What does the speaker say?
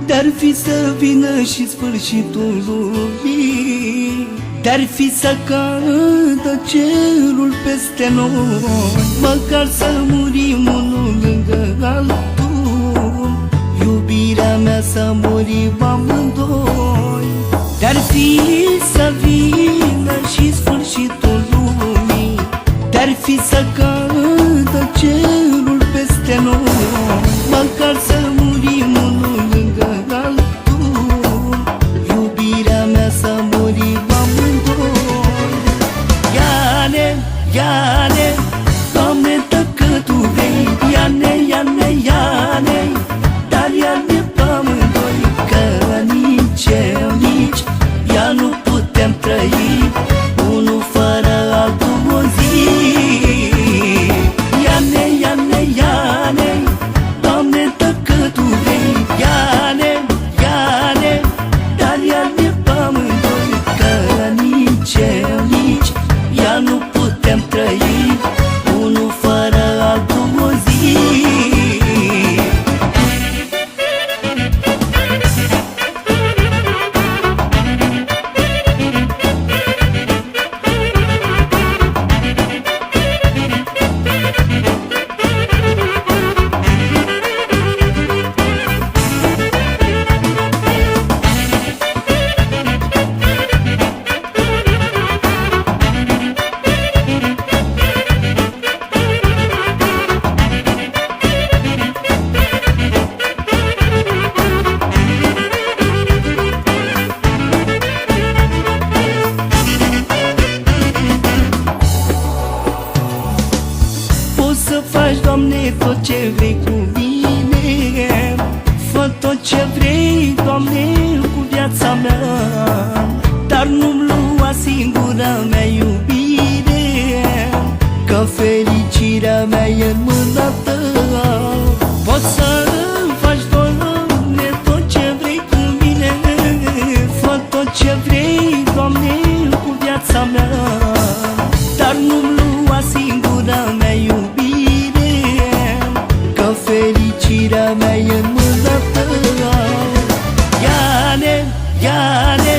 Dar fi să vină și sfârșitul lumii, dar fi să cadă cerul peste noi, măcar să murim unul lângă altul, iubirea mea să murim amândoi. Dar fi să vină și sfârșitul lumii, dar fi să cadă cerul peste noi, măcar să murim unul lângă altul, iubirea mea să murim amândoi. Ia-ne, ia-ne, Doamne, dacă Tu vrei, ia-ne, ia-ne, ia-ne, dar ia-ne pe amândoi, că nici eu, nici ea nu putem trăi unul fără altul o zi. Ia-ne, ia-ne, ia-ne, Doamne, dacă Tu vrei, ia-ne, ia-ne, dar ia-ne pe amândoi, că nici eu, nici ea nu putem trăi unul fără altul o zi. Poți să faci, Doamne, tot ce vrei cu mine, fă tot ce vrei, Doamne, cu viața mea, dar nu-mi lua singura mea iubire, că fericirea mea e în mâna Ta. Poți să faci, Doamne, tot ce vrei cu mine, fă tot ce vrei, Doamne, cu viața mea, dar nu-mi lua singura mea iubire, că fericirea mea e în mâna Ta. Ia-ne, ia-ne,